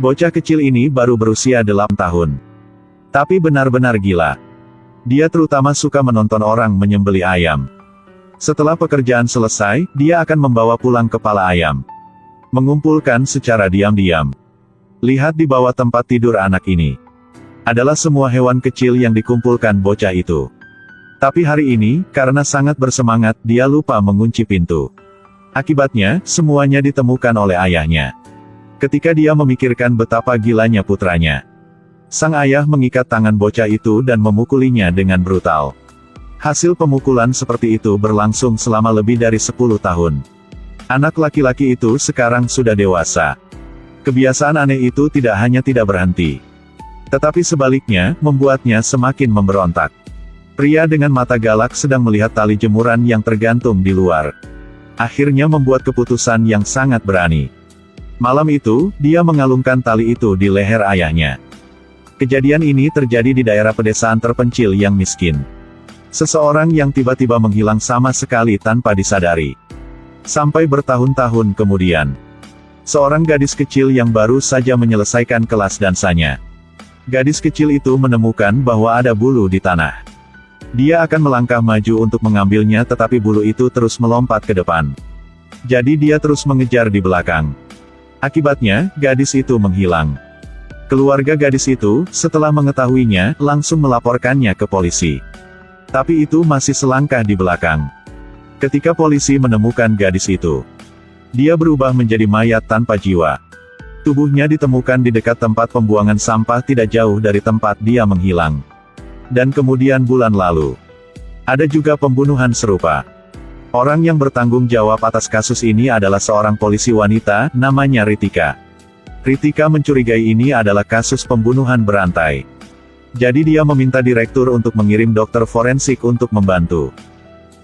Bocah kecil ini baru berusia 8 tahun. Tapi benar-benar gila. Dia terutama suka menonton orang menyembelih ayam. Setelah pekerjaan selesai, dia akan membawa pulang kepala ayam. Mengumpulkan secara diam-diam. Lihat di bawah tempat tidur anak ini. Adalah semua hewan kecil yang dikumpulkan bocah itu. Tapi hari ini, karena sangat bersemangat, dia lupa mengunci pintu. Akibatnya, semuanya ditemukan oleh ayahnya. Ketika dia memikirkan betapa gilanya putranya, sang ayah mengikat tangan bocah itu dan memukulinya dengan brutal. Hasil pemukulan seperti itu berlangsung selama lebih dari 10 tahun. Anak laki-laki itu sekarang sudah dewasa. Kebiasaan aneh itu tidak hanya tidak berhenti, tetapi sebaliknya, membuatnya semakin memberontak. Pria dengan mata galak sedang melihat tali jemuran yang tergantung di luar. Akhirnya membuat keputusan yang sangat berani. Malam itu, dia mengalungkan tali itu di leher ayahnya. Kejadian ini terjadi di daerah pedesaan terpencil yang miskin. Seseorang yang tiba-tiba menghilang sama sekali tanpa disadari. Sampai bertahun-tahun kemudian, seorang gadis kecil yang baru saja menyelesaikan kelas dansanya. Gadis kecil itu menemukan bahwa ada bulu di tanah. Dia akan melangkah maju untuk mengambilnya tetapi bulu itu terus melompat ke depan. Jadi dia terus mengejar di belakang. Akibatnya, gadis itu menghilang. Keluarga gadis itu, setelah mengetahuinya, langsung melaporkannya ke polisi. Tapi itu masih selangkah di belakang. Ketika polisi menemukan gadis itu, dia berubah menjadi mayat tanpa jiwa. Tubuhnya ditemukan di dekat tempat pembuangan sampah tidak jauh dari tempat dia menghilang. Dan kemudian bulan lalu, ada juga pembunuhan serupa. Orang yang bertanggung jawab atas kasus ini adalah seorang polisi wanita, namanya Ritika. Ritika mencurigai ini adalah kasus pembunuhan berantai. Jadi dia meminta direktur untuk mengirim dokter forensik untuk membantu.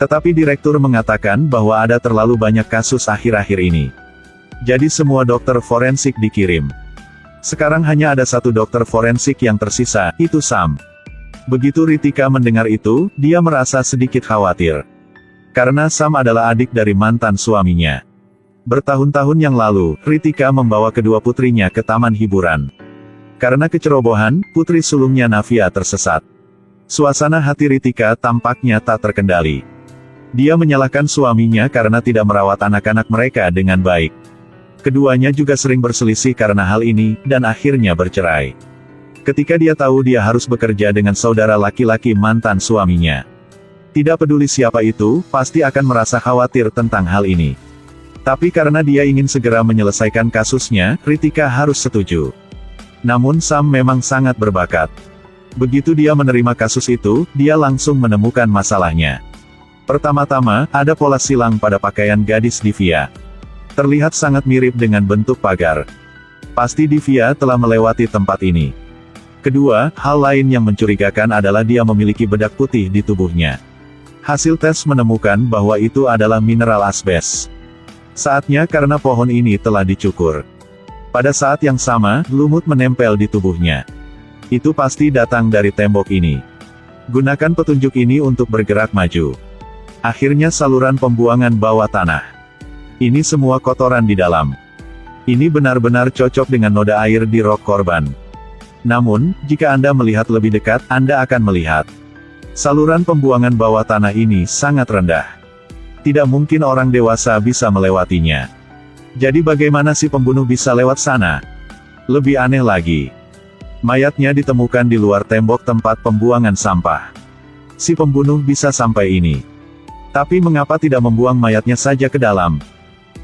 Tetapi direktur mengatakan bahwa ada terlalu banyak kasus akhir-akhir ini. Jadi semua dokter forensik dikirim. Sekarang hanya ada satu dokter forensik yang tersisa, itu Sam. Begitu Ritika mendengar itu, dia merasa sedikit khawatir. Karena Sam adalah adik dari mantan suaminya. Bertahun-tahun yang lalu, Ritika membawa kedua putrinya ke taman hiburan. Karena kecerobohan, putri sulungnya Navia tersesat. Suasana hati Ritika tampaknya tak terkendali. Dia menyalahkan suaminya karena tidak merawat anak-anak mereka dengan baik. Keduanya juga sering berselisih karena hal ini, dan akhirnya bercerai. Ketika dia tahu dia harus bekerja dengan saudara laki-laki mantan suaminya. Tidak peduli siapa itu, pasti akan merasa khawatir tentang hal ini. Tapi karena dia ingin segera menyelesaikan kasusnya, Ritika harus setuju. Namun Sam memang sangat berbakat. Begitu dia menerima kasus itu, dia langsung menemukan masalahnya. Pertama-tama, ada pola silang pada pakaian gadis Divya. Terlihat sangat mirip dengan bentuk pagar. Pasti Divya telah melewati tempat ini. Kedua, hal lain yang mencurigakan adalah dia memiliki bedak putih di tubuhnya. Hasil tes menemukan bahwa itu adalah mineral asbes. Saatnya karena pohon ini telah dicukur. Pada saat yang sama, lumut menempel di tubuhnya. Itu pasti datang dari tembok ini. Gunakan petunjuk ini untuk bergerak maju. Akhirnya saluran pembuangan bawah tanah. Ini semua kotoran di dalam. Ini benar-benar cocok dengan noda air di rok korban. Namun, jika Anda melihat lebih dekat, Anda akan melihat. Saluran pembuangan bawah tanah ini sangat rendah. Tidak mungkin orang dewasa bisa melewatinya. Jadi bagaimana si pembunuh bisa lewat sana? Lebih aneh lagi. Mayatnya ditemukan di luar tembok tempat pembuangan sampah. Si pembunuh bisa sampai ini. Tapi mengapa tidak membuang mayatnya saja ke dalam?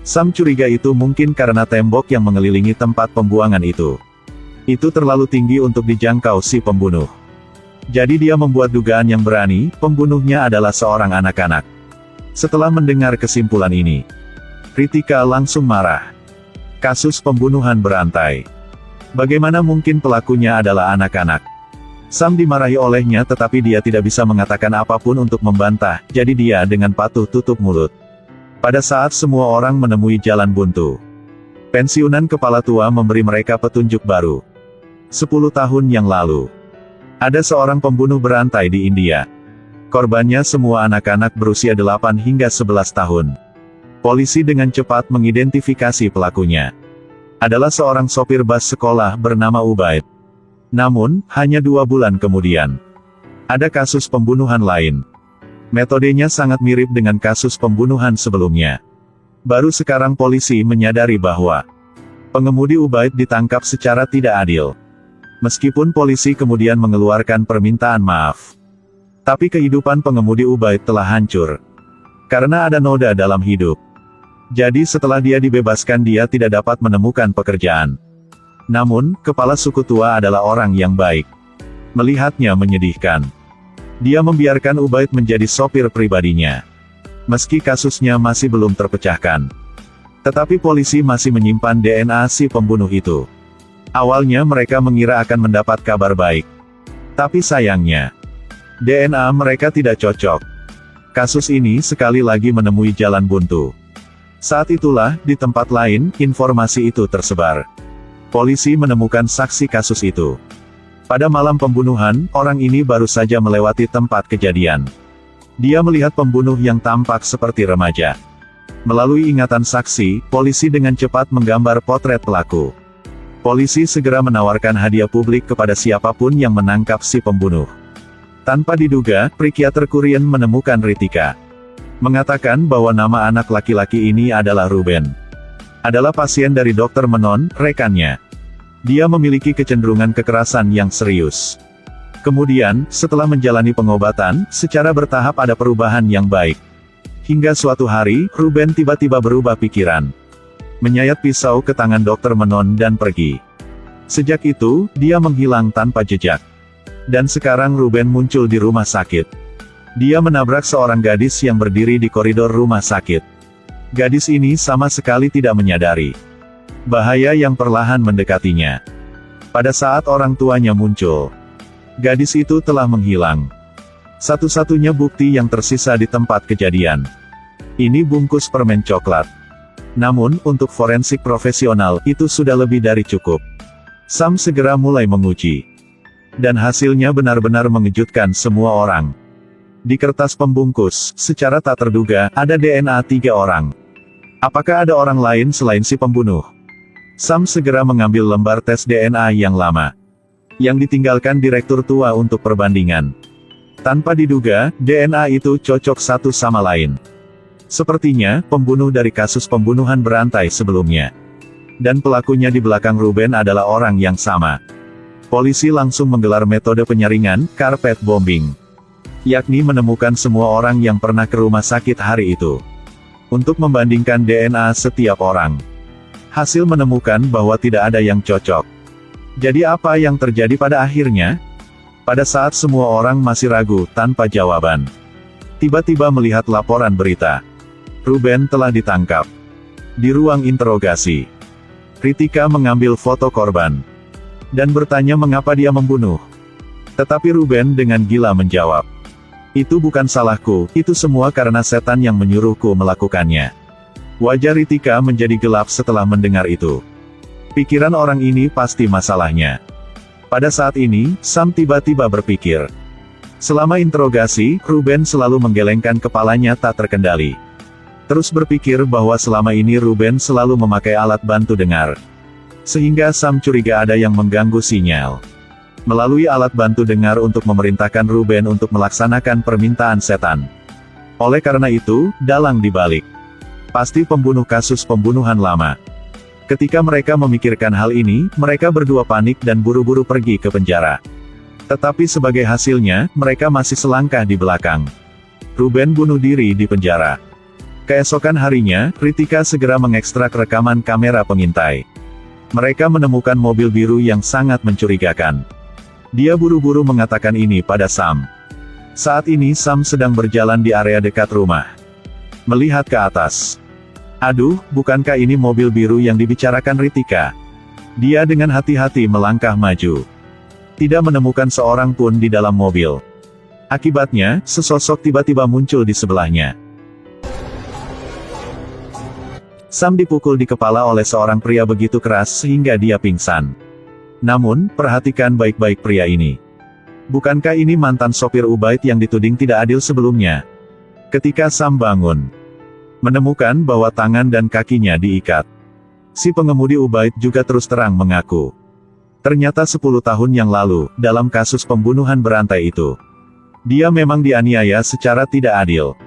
Sam curiga itu mungkin karena tembok yang mengelilingi tempat pembuangan itu. Itu terlalu tinggi untuk dijangkau si pembunuh. Jadi dia membuat dugaan yang berani, pembunuhnya adalah seorang anak-anak. Setelah mendengar kesimpulan ini, Ritika langsung marah. Kasus pembunuhan berantai. Bagaimana mungkin pelakunya adalah anak-anak? Sam dimarahi olehnya tetapi dia tidak bisa mengatakan apapun untuk membantah, jadi dia dengan patuh tutup mulut. Pada saat semua orang menemui jalan buntu, pensiunan kepala tua memberi mereka petunjuk baru. 10 tahun yang lalu, ada seorang pembunuh berantai di India. Korbannya semua anak-anak berusia 8 hingga 11 tahun. Polisi dengan cepat mengidentifikasi pelakunya. adalah seorang sopir bus sekolah bernama Ubaid. Namun, hanya 2 bulan kemudian, ada kasus pembunuhan lain. Metodenya sangat mirip dengan kasus pembunuhan sebelumnya. Baru sekarang polisi menyadari bahwa pengemudi Ubaid ditangkap secara tidak adil. Meskipun polisi kemudian mengeluarkan permintaan maaf, tapi kehidupan pengemudi Ubaid telah hancur karena ada noda dalam hidup. Jadi setelah dia dibebaskan, dia tidak dapat menemukan pekerjaan. Namun, kepala suku tua adalah orang yang baik. Melihatnya menyedihkan. Dia membiarkan Ubaid menjadi sopir pribadinya. Meski kasusnya masih belum terpecahkan. Tetapi polisi masih menyimpan DNA si pembunuh itu. Awalnya mereka mengira akan mendapat kabar baik. Tapi sayangnya, DNA mereka tidak cocok. Kasus ini sekali lagi menemui jalan buntu. Saat itulah, di tempat lain, informasi itu tersebar. Polisi menemukan saksi kasus itu. Pada malam pembunuhan, orang ini baru saja melewati tempat kejadian. Dia melihat pembunuh yang tampak seperti remaja. Melalui ingatan saksi, polisi dengan cepat menggambar potret pelaku. Polisi segera menawarkan hadiah publik kepada siapapun yang menangkap si pembunuh. Tanpa diduga, psikiater Korean menemukan Ritika. Mengatakan bahwa nama anak laki-laki ini adalah Ruben. Adalah pasien dari dokter Menon, rekannya. Dia memiliki kecenderungan kekerasan yang serius. Kemudian, setelah menjalani pengobatan, secara bertahap ada perubahan yang baik. Hingga suatu hari, Ruben tiba-tiba berubah pikiran. Menyayat pisau ke tangan dokter Menon dan pergi. Sejak itu, dia menghilang tanpa jejak. Dan sekarang Ruben muncul di rumah sakit. Dia menabrak seorang gadis yang berdiri di koridor rumah sakit. Gadis ini sama sekali tidak menyadari bahaya yang perlahan mendekatinya. Pada saat orang tuanya muncul, gadis itu telah menghilang. Satu-satunya bukti yang tersisa di tempat kejadian. Ini bungkus permen coklat. Namun, untuk forensik profesional, itu sudah lebih dari cukup. Sam segera mulai menguji. Dan hasilnya benar-benar mengejutkan semua orang. Di kertas pembungkus, secara tak terduga, ada DNA 3 orang. Apakah ada orang lain selain si pembunuh? Sam segera mengambil lembar tes DNA yang lama, yang ditinggalkan direktur tua untuk perbandingan. Tanpa diduga, DNA itu cocok satu sama lain. Sepertinya, pembunuh dari kasus pembunuhan berantai sebelumnya. Dan pelakunya di belakang Ruben adalah orang yang sama. Polisi langsung menggelar metode penyaringan, carpet bombing. Yakni menemukan semua orang yang pernah ke rumah sakit hari itu. Untuk membandingkan DNA setiap orang. Hasil menemukan bahwa tidak ada yang cocok. Jadi apa yang terjadi pada akhirnya? Pada saat semua orang masih ragu, tanpa jawaban. Tiba-tiba melihat laporan berita. Ruben telah ditangkap. Di ruang interogasi, Ritika mengambil foto korban. Dan bertanya mengapa dia membunuh. Tetapi Ruben dengan gila menjawab. Itu bukan salahku, itu semua karena setan yang menyuruhku melakukannya. Wajah Ritika menjadi gelap setelah mendengar itu. Pikiran orang ini pasti masalahnya. Pada saat ini, Sam tiba-tiba berpikir. Selama interogasi, Ruben selalu menggelengkan kepalanya tak terkendali. Terus berpikir bahwa selama ini Ruben selalu memakai alat bantu dengar. Sehingga Sam curiga ada yang mengganggu sinyal. Melalui alat bantu dengar untuk memerintahkan Ruben untuk melaksanakan permintaan setan. Oleh karena itu, dalang dibalik. Pasti pembunuh kasus pembunuhan lama. Ketika mereka memikirkan hal ini, mereka berdua panik dan buru-buru pergi ke penjara. Tetapi sebagai hasilnya, mereka masih selangkah di belakang. Ruben bunuh diri di penjara. Keesokan harinya, Ritika segera mengekstrak rekaman kamera pengintai. Mereka menemukan mobil biru yang sangat mencurigakan. Dia buru-buru mengatakan ini pada Sam. Saat ini Sam sedang berjalan di area dekat rumah. Melihat ke atas. Aduh, bukankah ini mobil biru yang dibicarakan Ritika? Dia dengan hati-hati melangkah maju. Tidak menemukan seorang pun di dalam mobil. Akibatnya, sesosok tiba-tiba muncul di sebelahnya. Sam dipukul di kepala oleh seorang pria begitu keras sehingga dia pingsan. Namun, perhatikan baik-baik pria ini. Bukankah ini mantan sopir Ubaid yang dituding tidak adil sebelumnya? Ketika Sam bangun, menemukan bahwa tangan dan kakinya diikat. Si pengemudi Ubaid juga terus terang mengaku. Ternyata 10 tahun yang lalu, dalam kasus pembunuhan berantai itu, dia memang dianiaya secara tidak adil.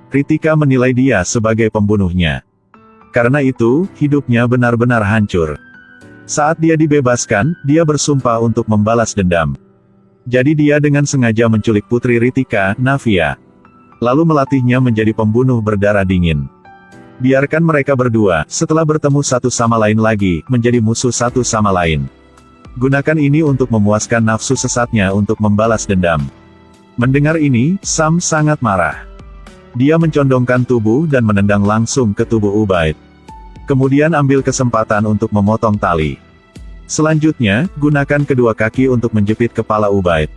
Ritika menilai dia sebagai pembunuhnya. Karena itu, hidupnya benar-benar hancur. Saat dia dibebaskan, dia bersumpah untuk membalas dendam. Jadi dia dengan sengaja menculik putri Ritika, Navia. Lalu melatihnya menjadi pembunuh berdarah dingin. Biarkan mereka berdua, setelah bertemu satu sama lain lagi, menjadi musuh satu sama lain. Gunakan ini untuk memuaskan nafsu sesatnya untuk membalas dendam. Mendengar ini, Sam sangat marah. Dia mencondongkan tubuh dan menendang langsung ke tubuh Ubaid. Kemudian ambil kesempatan untuk memotong tali. Selanjutnya, gunakan kedua kaki untuk menjepit kepala Ubaid.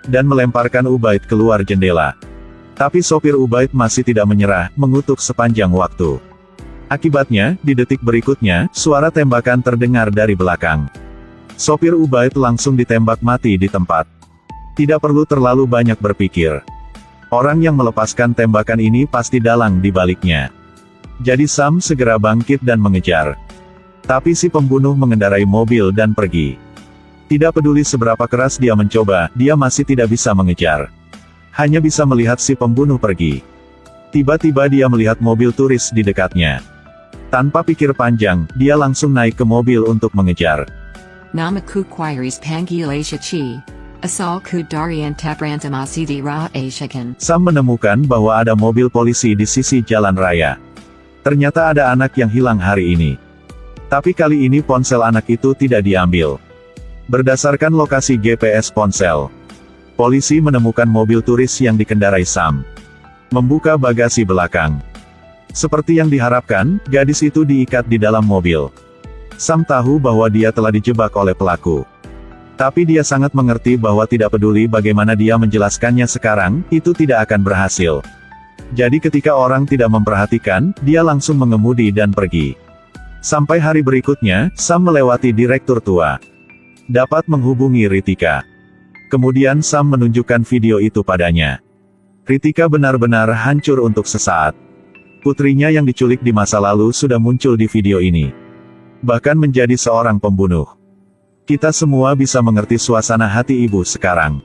Dan melemparkan Ubaid keluar jendela. Tapi sopir Ubaid masih tidak menyerah, mengutuk sepanjang waktu. Akibatnya, di detik berikutnya, suara tembakan terdengar dari belakang. Sopir Ubaid langsung ditembak mati di tempat. Tidak perlu terlalu banyak berpikir. Orang yang melepaskan tembakan ini pasti dalang di baliknya. Jadi Sam segera bangkit dan mengejar. Tapi si pembunuh mengendarai mobil dan pergi. Tidak peduli seberapa keras dia mencoba, dia masih tidak bisa mengejar. Hanya bisa melihat si pembunuh pergi. Tiba-tiba dia melihat mobil turis di dekatnya. Tanpa pikir panjang, dia langsung naik ke mobil untuk mengejar. Namaku Quires Panggilasia Chi. Asal ku Darian Tabrantama di Ra Ashakan. Sam menemukan bahwa ada mobil polisi di sisi jalan raya. Ternyata ada anak yang hilang hari ini. Tapi kali ini ponsel anak itu tidak diambil. Berdasarkan lokasi GPS ponsel, polisi menemukan mobil turis yang dikendarai Sam. Membuka bagasi belakang. Seperti yang diharapkan, gadis itu diikat di dalam mobil. Sam tahu bahwa dia telah dijebak oleh pelaku. Tapi dia sangat mengerti bahwa tidak peduli bagaimana dia menjelaskannya sekarang, itu tidak akan berhasil. Jadi ketika orang tidak memperhatikan, dia langsung mengemudi dan pergi. Sampai hari berikutnya, Sam melewati direktur tua. Dapat menghubungi Ritika. Kemudian Sam menunjukkan video itu padanya. Ritika benar-benar hancur untuk sesaat. Putrinya yang diculik di masa lalu sudah muncul di video ini. Bahkan menjadi seorang pembunuh. Kita semua bisa mengerti suasana hati ibu sekarang.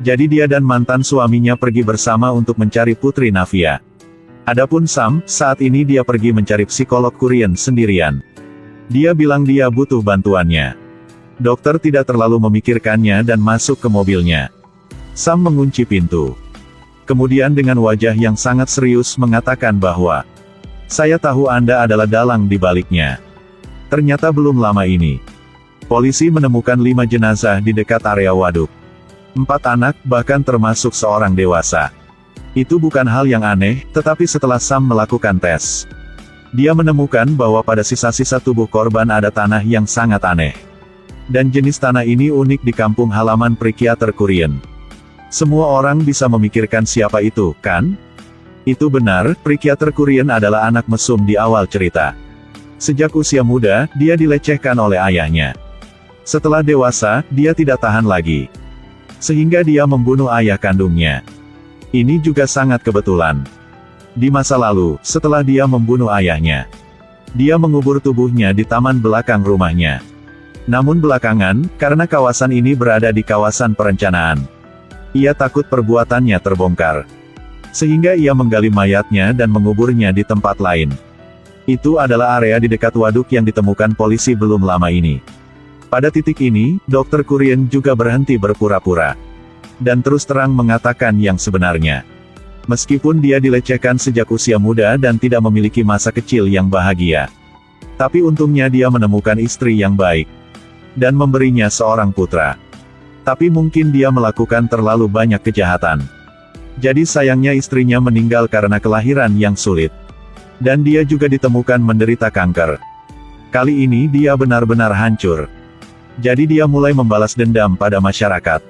Jadi dia dan mantan suaminya pergi bersama untuk mencari putri Navia. Adapun Sam, saat ini dia pergi mencari psikolog Korean sendirian. Dia bilang dia butuh bantuannya. Dokter tidak terlalu memikirkannya dan masuk ke mobilnya. Sam mengunci pintu. Kemudian dengan wajah yang sangat serius mengatakan bahwa, "Saya tahu Anda adalah dalang di baliknya." Ternyata belum lama ini, polisi menemukan 5 jenazah di dekat area waduk. 4 anak, bahkan termasuk seorang dewasa. Itu bukan hal yang aneh, tetapi setelah Sam melakukan tes, dia menemukan bahwa pada sisa-sisa tubuh korban ada tanah yang sangat aneh. Dan jenis tanah ini unik di kampung halaman psikiater Korean. Semua orang bisa memikirkan siapa itu, kan? Itu benar, psikiater Korean adalah anak mesum di awal cerita. Sejak usia muda, dia dilecehkan oleh ayahnya. Setelah dewasa, dia tidak tahan lagi. Sehingga dia membunuh ayah kandungnya. Ini juga sangat kebetulan. Di masa lalu, setelah dia membunuh ayahnya, dia mengubur tubuhnya di taman belakang rumahnya. Namun belakangan, karena kawasan ini berada di kawasan perencanaan, ia takut perbuatannya terbongkar. Sehingga ia menggali mayatnya dan menguburnya di tempat lain. Itu adalah area di dekat waduk yang ditemukan polisi belum lama ini. Pada titik ini, Dr. Korean juga berhenti berpura-pura. Dan terus terang mengatakan yang sebenarnya. Meskipun dia dilecehkan sejak usia muda dan tidak memiliki masa kecil yang bahagia. Tapi untungnya dia menemukan istri yang baik. Dan memberinya seorang putra. Tapi mungkin dia melakukan terlalu banyak kejahatan. Jadi sayangnya istrinya meninggal karena kelahiran yang sulit. Dan dia juga ditemukan menderita kanker. Kali ini dia benar-benar hancur. Jadi dia mulai membalas dendam pada masyarakat.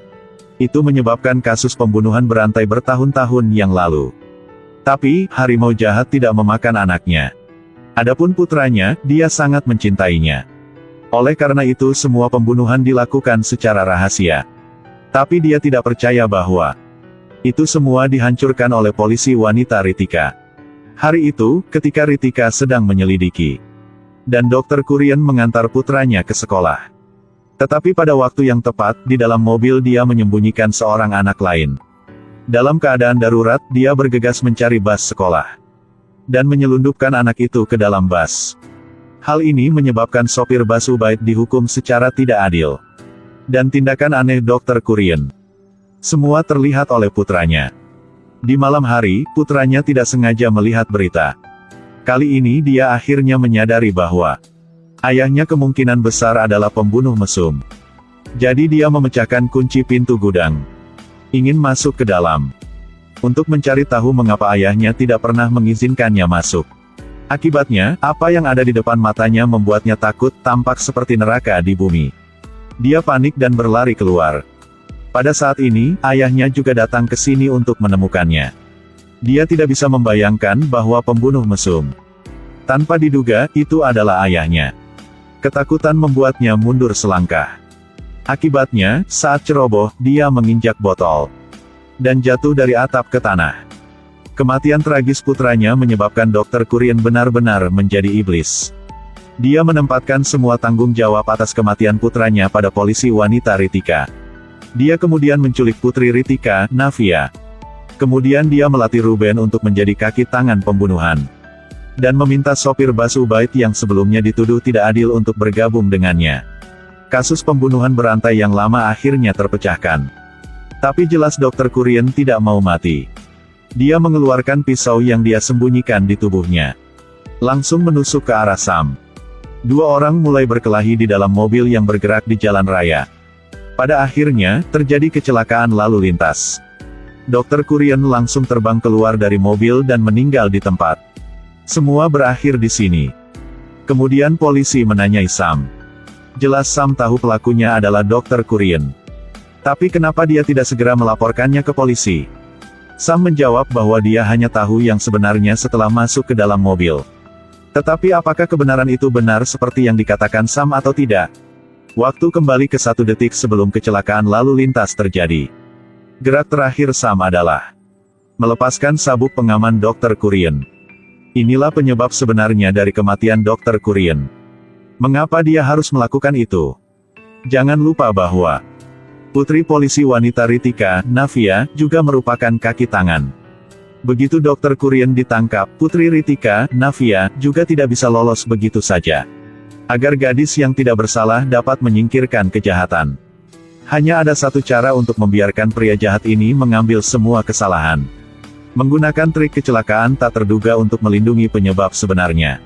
Itu menyebabkan kasus pembunuhan berantai bertahun-tahun yang lalu. Tapi, harimau jahat tidak memakan anaknya. Adapun putranya, dia sangat mencintainya. Oleh karena itu semua pembunuhan dilakukan secara rahasia. Tapi dia tidak percaya bahwa itu semua dihancurkan oleh polisi wanita Ritika. Hari itu, ketika Ritika sedang menyelidiki Dan Dr. Kurien mengantar putranya ke sekolah. Tetapi pada waktu yang tepat, di dalam mobil dia menyembunyikan seorang anak lain. Dalam keadaan darurat, dia bergegas mencari bas sekolah. Dan menyelundupkan anak itu ke dalam bas. Hal ini menyebabkan sopir bas Ubaid dihukum secara tidak adil. Dan tindakan aneh Dr. Kurien. Semua terlihat oleh putranya. Di malam hari, putranya tidak sengaja melihat berita. Kali ini dia akhirnya menyadari bahwa ayahnya kemungkinan besar adalah pembunuh mesum. Jadi dia memecahkan kunci pintu gudang. Ingin masuk ke dalam. Untuk mencari tahu mengapa ayahnya tidak pernah mengizinkannya masuk. Akibatnya, apa yang ada di depan matanya membuatnya takut, tampak seperti neraka di bumi. Dia panik dan berlari keluar. Pada saat ini, ayahnya juga datang ke sini untuk menemukannya. Dia tidak bisa membayangkan bahwa pembunuh mesum. Tanpa diduga, itu adalah ayahnya. Ketakutan membuatnya mundur selangkah. Akibatnya, saat ceroboh, dia menginjak botol. Dan jatuh dari atap ke tanah. Kematian tragis putranya menyebabkan Dr. Kurien benar-benar menjadi iblis. Dia menempatkan semua tanggung jawab atas kematian putranya pada polisi wanita Ritika. Dia kemudian menculik putri Ritika, Navia. Kemudian dia melatih Ruben untuk menjadi kaki tangan pembunuhan. Dan meminta sopir bas Ubaid yang sebelumnya dituduh tidak adil untuk bergabung dengannya. Kasus pembunuhan berantai yang lama akhirnya terpecahkan. Tapi jelas Dr. Kurien tidak mau mati. Dia mengeluarkan pisau yang dia sembunyikan di tubuhnya. Langsung menusuk ke arah Sam. Dua orang mulai berkelahi di dalam mobil yang bergerak di jalan raya. Pada akhirnya, terjadi kecelakaan lalu lintas. Dr. Kurien langsung terbang keluar dari mobil dan meninggal di tempat. Semua berakhir di sini. Kemudian polisi menanyai Sam. Jelas Sam tahu pelakunya adalah Dr. Kurien. Tapi kenapa dia tidak segera melaporkannya ke polisi? Sam menjawab bahwa dia hanya tahu yang sebenarnya setelah masuk ke dalam mobil. Tetapi apakah kebenaran itu benar seperti yang dikatakan Sam atau tidak? Waktu kembali ke 1 detik sebelum kecelakaan lalu lintas terjadi. Gerak terakhir Sam adalah melepaskan sabuk pengaman Dr. Kurien. Inilah penyebab sebenarnya dari kematian Dr. Kurien. Mengapa dia harus melakukan itu? Jangan lupa bahwa putri polisi wanita Ritika, Navia, juga merupakan kaki tangan. Begitu Dr. Kurien ditangkap, putri Ritika, Navia, juga tidak bisa lolos begitu saja. Agar gadis yang tidak bersalah dapat menyingkirkan kejahatan. Hanya ada satu cara untuk membiarkan pria jahat ini mengambil semua kesalahan. Menggunakan trik kecelakaan tak terduga untuk melindungi penyebab sebenarnya.